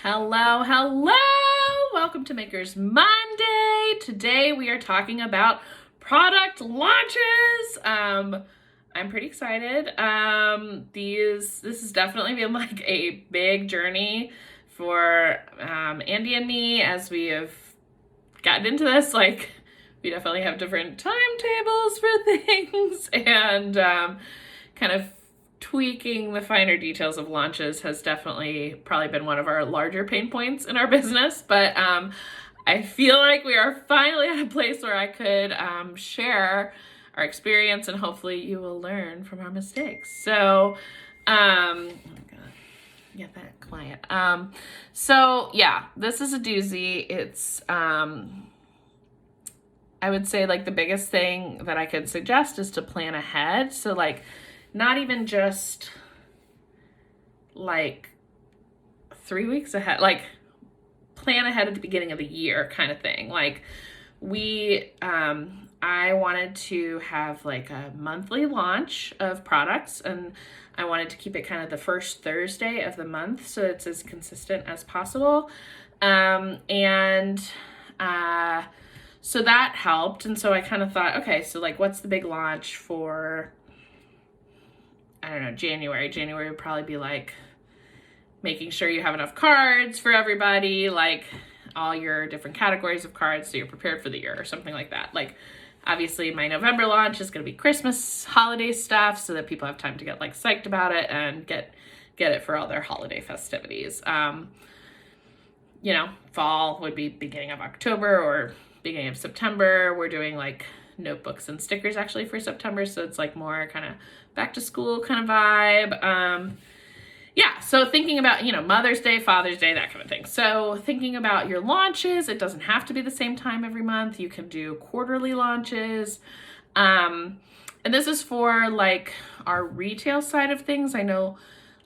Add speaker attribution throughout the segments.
Speaker 1: Hello, hello! Welcome to Makers Monday. Today we are talking about product launches. I'm pretty excited. This has definitely been like a big journey for Andy and me as we have gotten into this. Like, we definitely have different timetables for things, and kind of tweaking the finer details of launches has definitely probably been one of our larger pain points in our business. But I feel like we are finally at a place where I could share our experience, and hopefully you will learn from our mistakes. So, get that quiet. So yeah, this is a doozy. It's I would say like the biggest thing that I could suggest is to plan ahead. So like not even just like 3 weeks ahead, like plan ahead at the beginning of the year kind of thing. Like I wanted to have like a monthly launch of products, and I wanted to keep it kind of the first Thursday of the month so it's as consistent as possible. So that helped. And so I kind of thought, okay, so like what's the big launch for, I don't know, January? January would probably be like making sure you have enough cards for everybody, like all your different categories of cards so you're prepared for the year or something like that. Like obviously my November launch is going to be Christmas holiday stuff so that people have time to get like psyched about it and get it for all their holiday festivities. Fall would be beginning of October or beginning of September. We're doing like notebooks and stickers actually for September, so it's like more kind of back to school kind of vibe. So thinking about, Mother's Day, Father's Day, that kind of thing. So thinking about your launches, it doesn't have to be the same time every month. You can do quarterly launches. And this is for like our retail side of things. I know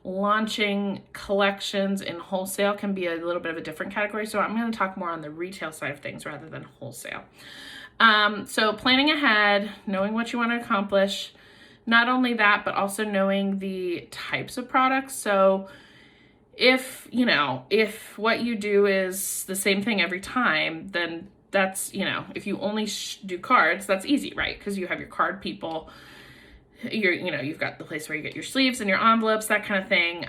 Speaker 1: launching collections in wholesale can be a little bit of a different category. So I'm going to talk more on the retail side of things rather than wholesale. So planning ahead, knowing what you want to accomplish. Not only that, but also knowing the types of products. So if what you do is the same thing every time, then that's, if you only do cards, that's easy, right? Because you have your card people, you've got the place where you get your sleeves and your envelopes, that kind of thing.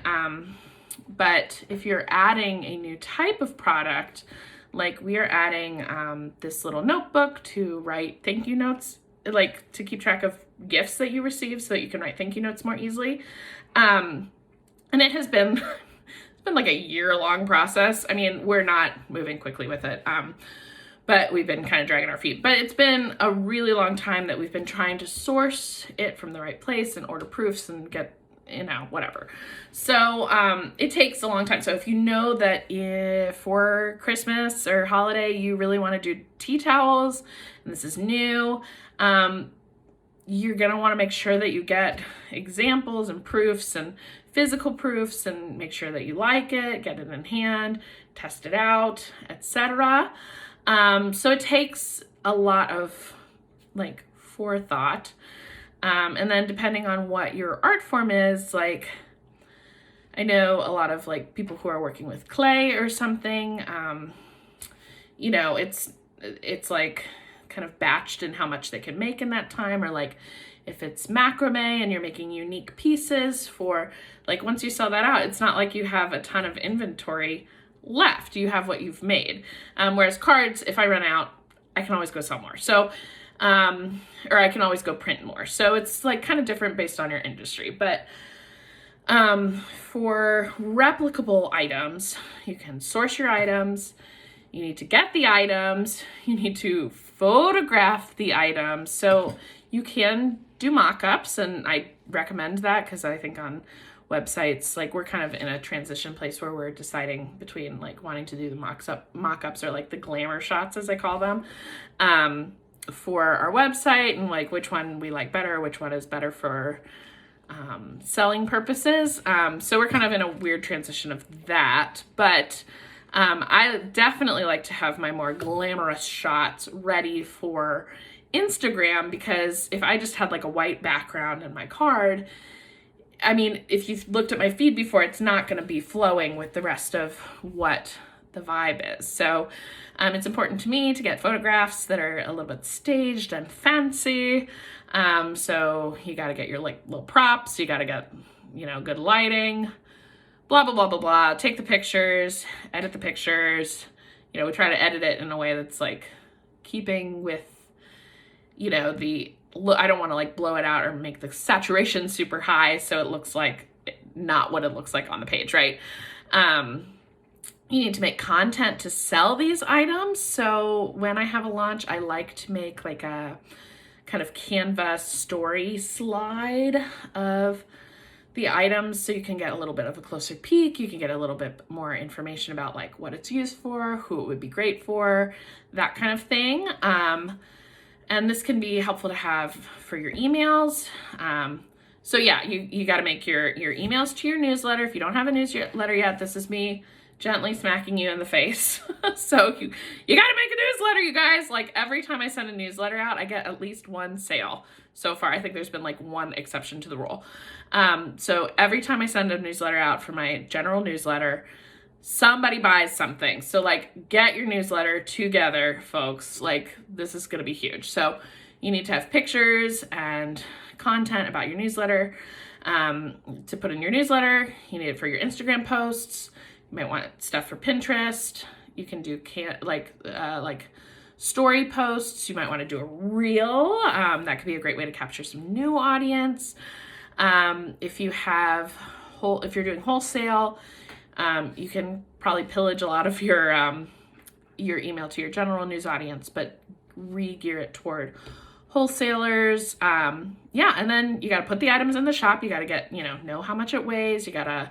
Speaker 1: But if you're adding a new type of product, like we are adding this little notebook to write thank you notes, like to keep track of gifts that you receive so that you can write thank you notes more easily. And it has been it's been like a year-long process. I mean, we're not moving quickly with it, but we've been kind of dragging our feet. But it's been a really long time that we've been trying to source it from the right place and order proofs and get whatever. So it takes a long time. So if you know that for Christmas or holiday you really want to do tea towels and this is new, you're going to want to make sure that you get examples and proofs and physical proofs and make sure that you like it, get it in hand, test it out, etc. So it takes a lot of like forethought. And then depending on what your art form is, like I know a lot of like people who are working with clay or something, it's like kind of batched in how much they can make in that time, or like if it's macrame and you're making unique pieces for like once you sell that out, it's not like you have a ton of inventory left. You have what you've made. Whereas cards, if I run out, I can always go sell more. So or I can always go print more. So it's like kind of different based on your industry. But for replicable items, you can source your items. You need to get the items. You need to photograph the items. So you can do mock-ups, and I recommend that because I think on websites, like we're kind of in a transition place where we're deciding between like wanting to do the mock-ups or like the glamour shots, as I call them, for our website, and like which one we like better, which one is better for selling purposes. So we're kind of in a weird transition of that, but I definitely like to have my more glamorous shots ready for Instagram, because if I just had like a white background in my card, I mean, if you've looked at my feed before, it's not going to be flowing with the rest of what the vibe is. So it's important to me to get photographs that are a little bit staged and fancy. So you got to get your like little props, you got to get, good lighting, blah, blah, blah, blah, blah. Take the pictures, edit the pictures. We try to edit it in a way that's like keeping with, I don't want to like blow it out or make the saturation super high so it looks like not what it looks like on the page, right? You need to make content to sell these items. So when I have a launch, I like to make like a kind of Canva story slide of the items so you can get a little bit of a closer peek. You can get a little bit more information about like what it's used for, who it would be great for, that kind of thing. And this can be helpful to have for your emails. So yeah, you got to make your emails to your newsletter. If you don't have a newsletter yet, this is me gently smacking you in the face. So you got to make a newsletter, you guys. Like every time I send a newsletter out, I get at least one sale so far. I think there's been like one exception to the rule. So every time I send a newsletter out for my general newsletter, somebody buys something. So like get your newsletter together, folks. Like this is going to be huge. So you need to have pictures and content about your newsletter to put in your newsletter. You need it for your Instagram posts. You might want stuff for Pinterest. You can do like story posts. You might want to do a reel. That could be a great way to capture some new audience. If you're doing wholesale, you can probably pillage a lot of your email to your general news audience, but re-gear it toward wholesalers. And then you got to put the items in the shop. You got to get, know how much it weighs. You got to,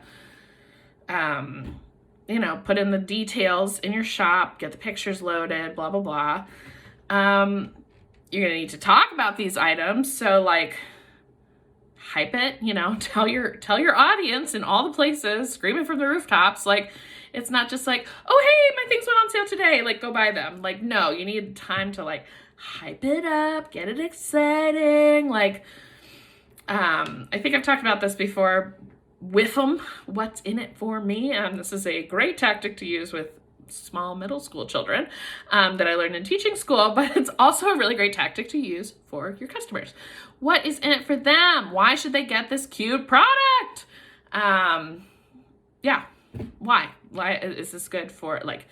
Speaker 1: put in the details in your shop, get the pictures loaded, blah, blah, blah. You're going to need to talk about these items. So like hype it, tell your audience in all the places, scream it from the rooftops. Like, it's not just like, oh, hey, my things went on sale today. Like, go buy them. Like, no, you need time to like hype it up, get it exciting. Like, I think I've talked about this before. WIFM, what's in it for me? This is a great tactic to use with small middle school children that I learned in teaching school, but it's also a really great tactic to use for your customers. What is in it for them? Why should they get this cute product? Why? Why is this good for like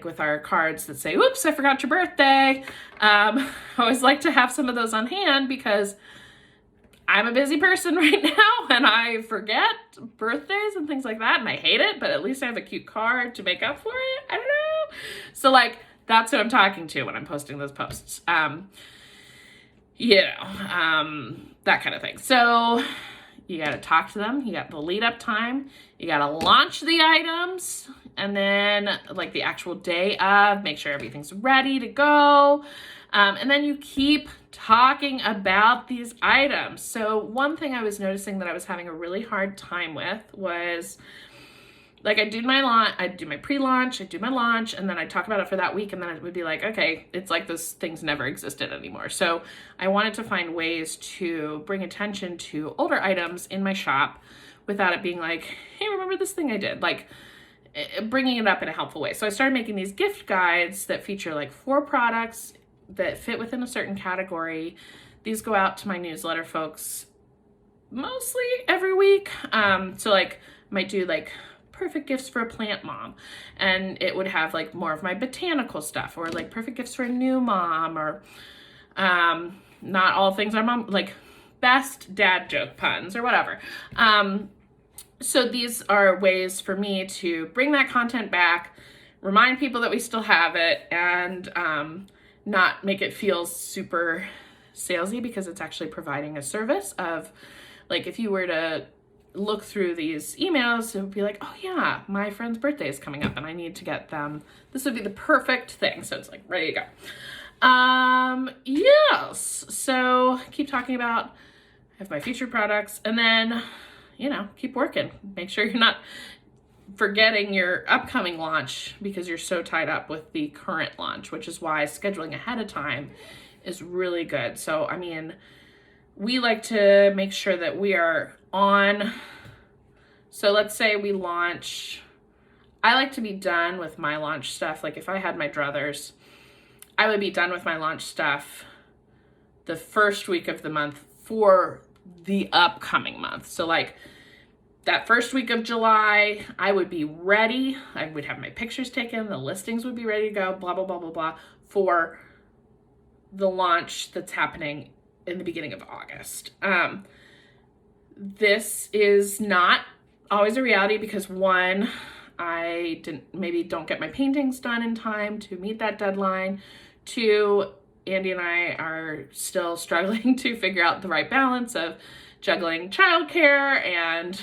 Speaker 1: with our cards that say, oops, I forgot your birthday. I always like to have some of those on hand because I'm a busy person right now and I forget birthdays and things like that and I hate it, but at least I have a cute card to make up for it. I don't know. So like, that's who I'm talking to when I'm posting those posts. That kind of thing. So you got to talk to them. You got the lead up time. You got to launch the items and then like the actual day of, make sure everything's ready to go. And then you keep talking about these items. So one thing I was noticing that I was having a really hard time with was like I do my pre-launch, I do my launch, and then I talk about it for that week, and then it would be like, okay, it's like those things never existed anymore. So I wanted to find ways to bring attention to older items in my shop without it being like, hey, remember this thing I did? Like bringing it up in a helpful way. So I started making these gift guides that feature like 4 products that fit within a certain category. These go out to my newsletter folks mostly every week. So like might do like perfect gifts for a plant mom, and it would have like more of my botanical stuff, or like perfect gifts for a new mom, or not all things are mom, like best dad joke puns or whatever. So these are ways for me to bring that content back, remind people that we still have it, and not make it feel super salesy, because it's actually providing a service of like, if you were to look through these emails, it would be like, oh yeah, my friend's birthday is coming up and I need to get them. This would be the perfect thing. So it's like, ready to go. Yes. So keep talking about, I have my featured products, and then, keep working. Make sure you're not forgetting your upcoming launch because you're so tied up with the current launch, which is why scheduling ahead of time is really good. So, I mean, we like to make sure that we are on. So let's say we launch, I like to be done with my launch stuff. Like if I had my druthers, I would be done with my launch stuff the first week of the month for the upcoming month. So like that first week of July, I would be ready. I would have my pictures taken. The listings would be ready to go, blah, blah, blah, blah, blah, for the launch that's happening in the beginning of August. This is not always a reality because one, I don't get my paintings done in time to meet that deadline. Two, Andy and I are still struggling to figure out the right balance of juggling childcare and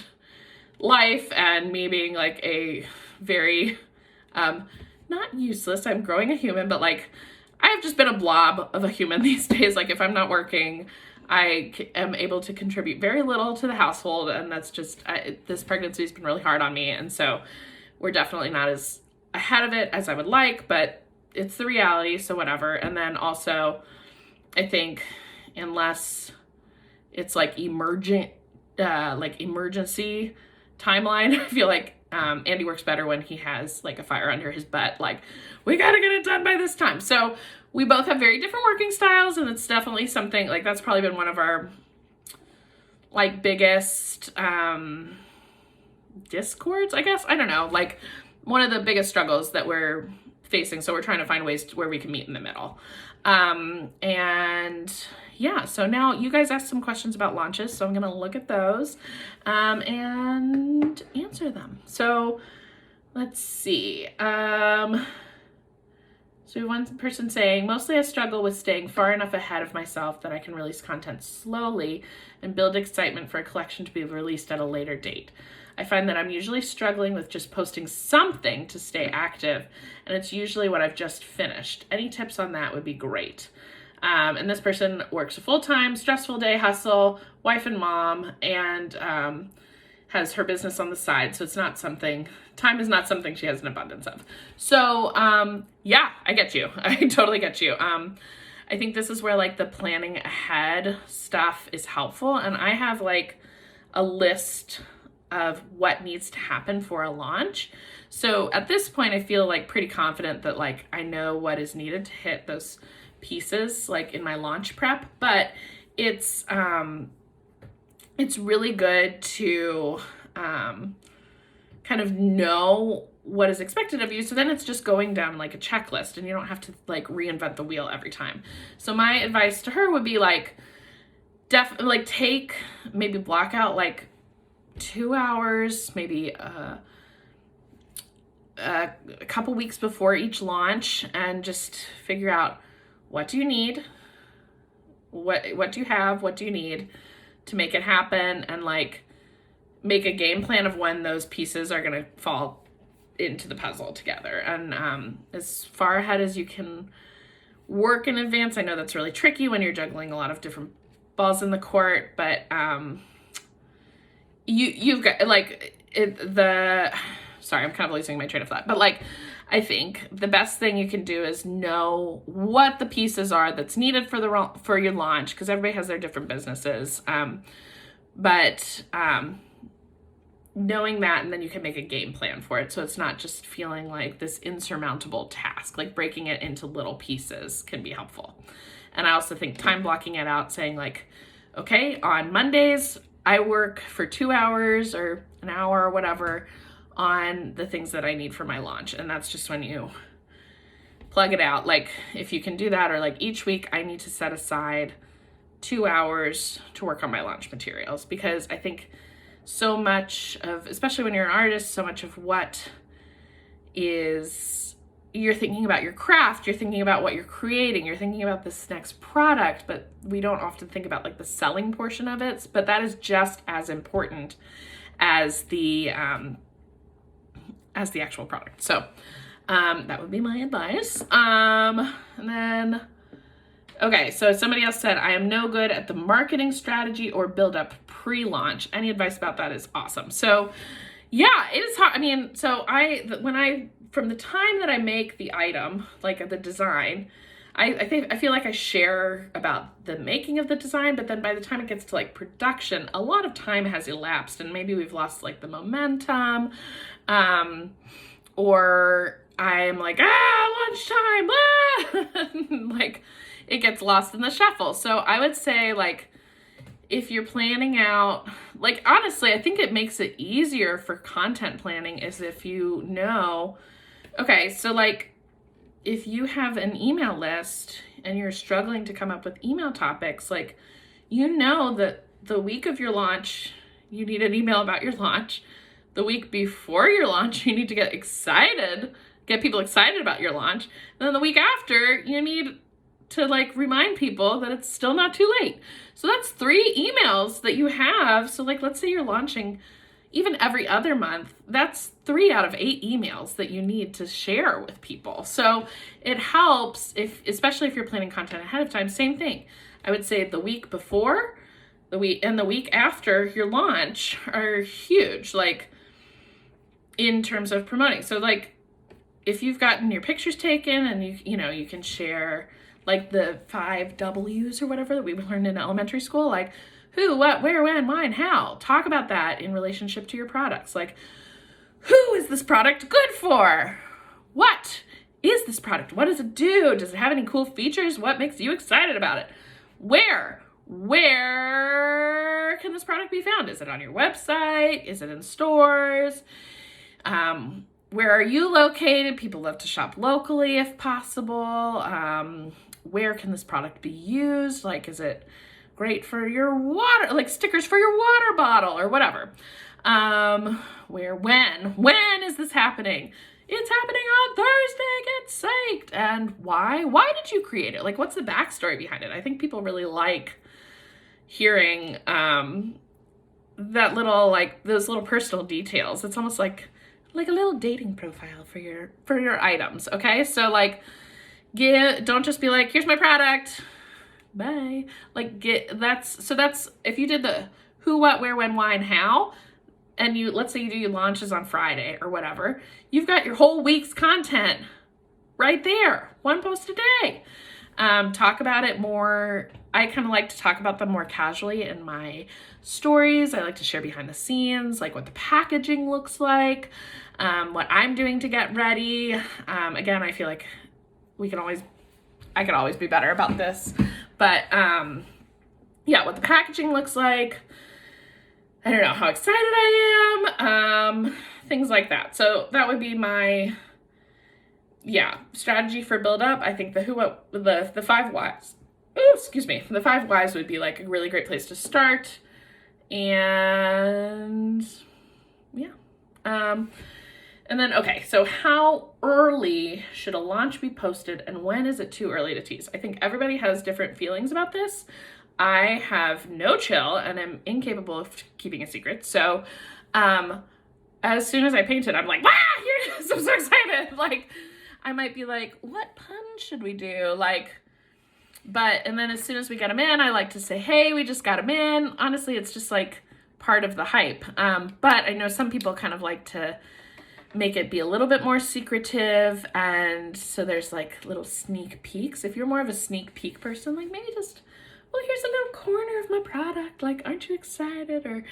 Speaker 1: life, and me being like a very, not useless, I'm growing a human, but like I've just been a blob of a human these days. Like if I'm not working, I am able to contribute very little to the household, and that's just, this pregnancy has been really hard on me, and so we're definitely not as ahead of it as I would like, but it's the reality, so whatever. And then also, I think unless it's like emergency timeline, I feel like Andy works better when he has like a fire under his butt, like we gotta get it done by this time. So we both have very different working styles, and it's definitely something like that's probably been one of our like biggest discords, I guess. I don't know, like one of the biggest struggles that we're facing. So we're trying to find ways where we can meet in the middle. And yeah, so now you guys asked some questions about launches, so I'm gonna look at those and answer them. So let's see. So we have one person saying, mostly I struggle with staying far enough ahead of myself that I can release content slowly and build excitement for a collection to be released at a later date. I find that I'm usually struggling with just posting something to stay active, and it's usually what I've just finished. Any tips on that would be great. And this person works a full-time, stressful day hustle, wife and mom, and has her business on the side. So it's not something, time is not something she has an abundance of. So yeah, I get you. I totally get you. I think this is where like the planning ahead stuff is helpful. And I have like a list of what needs to happen for a launch. So at this point, I feel like pretty confident that like I know what is needed to hit those pieces like in my launch prep, but it's really good to kind of know what is expected of you. So then it's just going down like a checklist, and you don't have to like reinvent the wheel every time. So my advice to her would be like, maybe block out like 2 hours, maybe a couple weeks before each launch, and just figure out what do you need, what do you have, what do you need to make it happen, and like make a game plan of when those pieces are going to fall into the puzzle together. And as far ahead as you can work in advance. I know that's really tricky when you're juggling a lot of different balls in the court, but you've got like sorry, I'm kind of losing my train of thought, but like I think the best thing you can do is know what the pieces are that's needed for your launch, because everybody has their different businesses. But knowing that, and then you can make a game plan for it, so it's not just feeling like this insurmountable task. Like breaking it into little pieces can be helpful. And I also think time blocking it out, saying like, okay, on Mondays I work for 2 hours or an hour or whatever on the things that I need for my launch. And that's just when you plug it out. Like if you can do that, or like each week I need to set aside 2 hours to work on my launch materials, because I think so much of, especially when you're an artist, so much of what is, you're thinking about your craft, you're thinking about what you're creating, you're thinking about this next product, but we don't often think about like the selling portion of it. But that is just as important as the actual product. So that would be my advice. And then, okay, so somebody else said, I am no good at the marketing strategy or build up pre-launch. Any advice about that is awesome. So yeah, it is hard. I mean, so from the time that I make the item, like the design, I feel like I share about the making of the design, but then by the time it gets to like production, a lot of time has elapsed and maybe we've lost like the momentum, or I'm like, lunchtime, like it gets lost in the shuffle. So I would say, like, if you're planning out, like, honestly, I think it makes it easier for content planning is if you know, okay, so like if you have an email list and you're struggling to come up with email topics, like, you know that the week of your launch, you need an email about your launch. The week before your launch, you need to get people excited about your launch. And then the week after, you need to like remind people that it's still not too late. So that's 3 emails that you have. So like, let's say you're launching even every other month, that's 3 out of 8 emails that you need to share with people. So it helps especially if you're planning content ahead of time, same thing. I would say the week before, the week after your launch are huge, like in terms of promoting. So like if you've gotten your pictures taken and you can share like the 5 W's or whatever that we learned in elementary school, like who, what, where, when, why, and how. Talk about that in relationship to your products. Like, who is this product good for? What is this product? What does it do? Does it have any cool features? What makes you excited about it? Where can this product be found? Is it on your website? Is it in stores? Where are you located? People love to shop locally if possible. Where can this product be used? Like, is it great for your water, like stickers for your water bottle or whatever? When is this happening? It's happening on Thursday, get psyched. And why? Why did you create it? Like, what's the backstory behind it? I think people really like hearing that little, like, those little personal details. It's almost like a little dating profile for your items. Okay, so like, don't just be like, here's my product, bye. Like, that's if you did the who, what, where, when, why, and how, and let's say you do your launches on Friday or whatever, you've got your whole week's content right there, 1 post a day. Talk about it more. I kind of like to talk about them more casually in my stories. I like to share behind the scenes, like what the packaging looks like, what I'm doing to get ready. Again, I feel like I could always be better about this, but yeah, what the packaging looks like. I don't know how excited I am, things like that. So that would be my strategy for build up. I think the 5 whys. Oh, excuse me. The 5 whys would be like a really great place to start. And and then, okay, so how early should a launch be posted and when is it too early to tease? I think everybody has different feelings about this. I have no chill and I'm incapable of keeping a secret. So as soon as I paint it, I'm like, I'm so excited. Like, I might be like, what pun should we do? Like, and then as soon as we get them in, I like to say, hey, we just got them in. Honestly, it's just like part of the hype. But I know some people kind of like to make it be a little bit more secretive. And so there's like little sneak peeks. If you're more of a sneak peek person, like maybe just, well, here's a little corner of my product. Like, aren't you excited? Or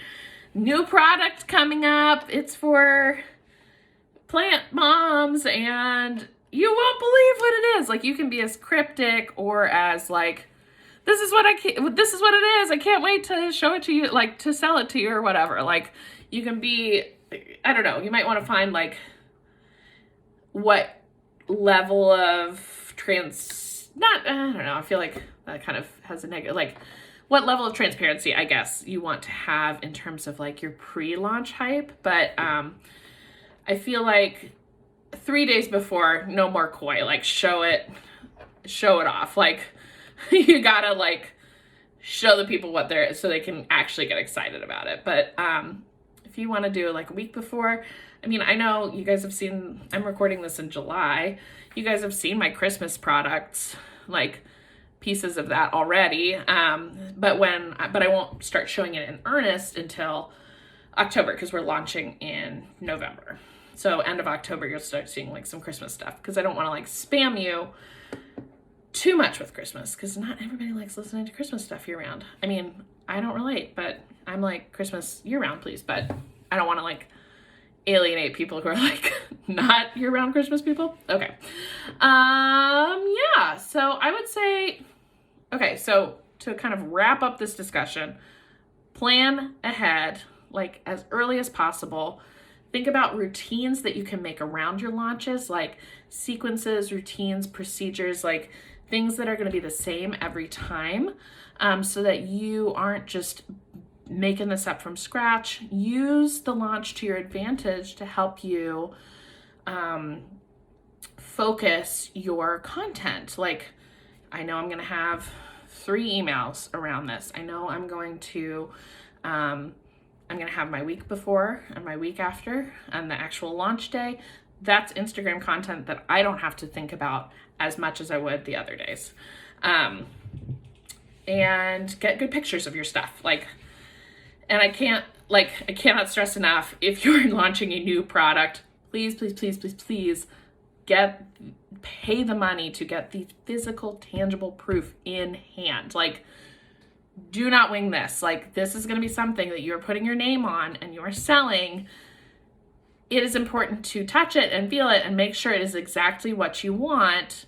Speaker 1: new product coming up. It's for plant moms and you won't believe what it is. Like, you can be as cryptic or as like, this is what it is. I can't wait to show it to you, like to sell it to you or whatever. Like, you can be, I don't know, you might want to find like what level of I don't know, I feel like that kind of has a negative, like what level of transparency, I guess, you want to have in terms of like your pre-launch hype. But I feel like 3 days before, no more coy, like show it off. Like, you gotta like show the people what there is so they can actually get excited about it. But if you want to do like a week before, I mean, I know you guys have seen, I'm recording this in July. You guys have seen my Christmas products, like pieces of that already. But I won't start showing it in earnest until October because we're launching in November. So end of October, you'll start seeing like some Christmas stuff because I don't want to like spam you too much with Christmas, because not everybody likes listening to Christmas stuff year round. I mean, I don't relate, but I'm like, Christmas year round, please. But I don't want to like alienate people who are like not year round Christmas people. Okay. Yeah. So I would say, okay, so to kind of wrap up this discussion, plan ahead, like as early as possible. Think about routines that you can make around your launches, like sequences, routines, procedures, like things that are going to be the same every time, so that you aren't just making this up from scratch. Use the launch to your advantage to help you focus your content. Like, I know I'm going to have 3 emails around this. I know I'm going to have my week before and my week after and the actual launch day. That's Instagram content that I don't have to think about as much as I would the other days. And get good pictures of your stuff. And I cannot stress enough, if you're launching a new product, please, please, please, please, please pay the money to get the physical, tangible proof in hand. Like, do not wing this. Like, this is going to be something that you're putting your name on and you're selling. It is important to touch it and feel it and make sure it is exactly what you want.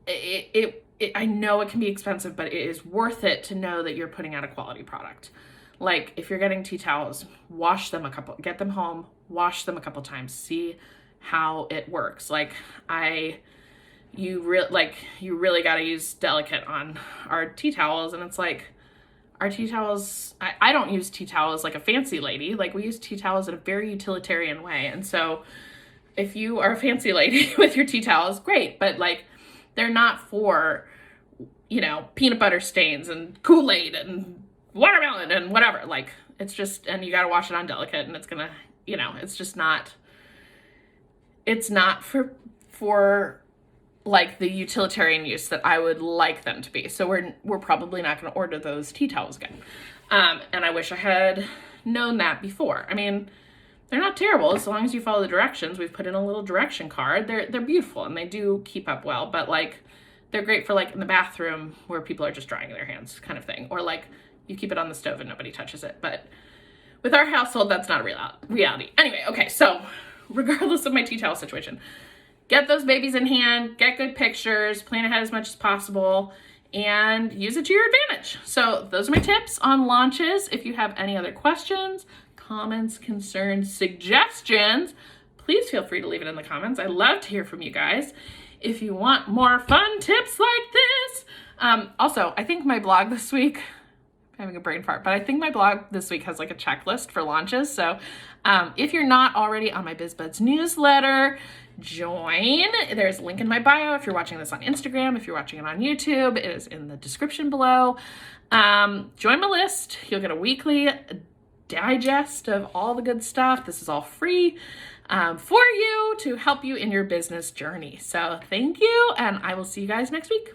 Speaker 1: I know it can be expensive, but it is worth it to know that you're putting out a quality product. Like, if you're getting tea towels, get them home, wash them a couple times, see how it works. Like, you really got to use delicate on our tea towels. And it's like, our tea towels, I don't use tea towels like a fancy lady. Like, we use tea towels in a very utilitarian way. And so if you are a fancy lady with your tea towels, great. But like, they're not for, peanut butter stains and Kool-Aid and watermelon and whatever. Like, it's just, and you got to wash it on delicate, and it's going to, it's just not, it's not for like the utilitarian use that I would like them to be. So we're probably not going to order those tea towels again. And I wish I had known that before. I mean, they're not terrible as long as you follow the directions. We've put in a little direction card. They're beautiful and they do keep up well, but like, they're great for like in the bathroom where people are just drying their hands kind of thing. Or like, you keep it on the stove and nobody touches it. But with our household, that's not a reality. Anyway, okay, so regardless of my tea towel situation, get those babies in hand, get good pictures, plan ahead as much as possible, and use it to your advantage. So those are my tips on launches. If you have any other questions, comments, concerns, suggestions, please feel free to leave it in the comments. I love to hear from you guys. If you want more fun tips like this. Also, I think my blog this week, I'm having a brain fart, but I think my blog this week has like a checklist for launches. So if you're not already on my BizBuds newsletter, join. There's a link in my bio if you're watching this on Instagram. If you're watching it on YouTube, it is in the description below. Join my list. You'll get a weekly digest of all the good stuff. This is all free for you to help you in your business journey. So thank you, and I will see you guys next week.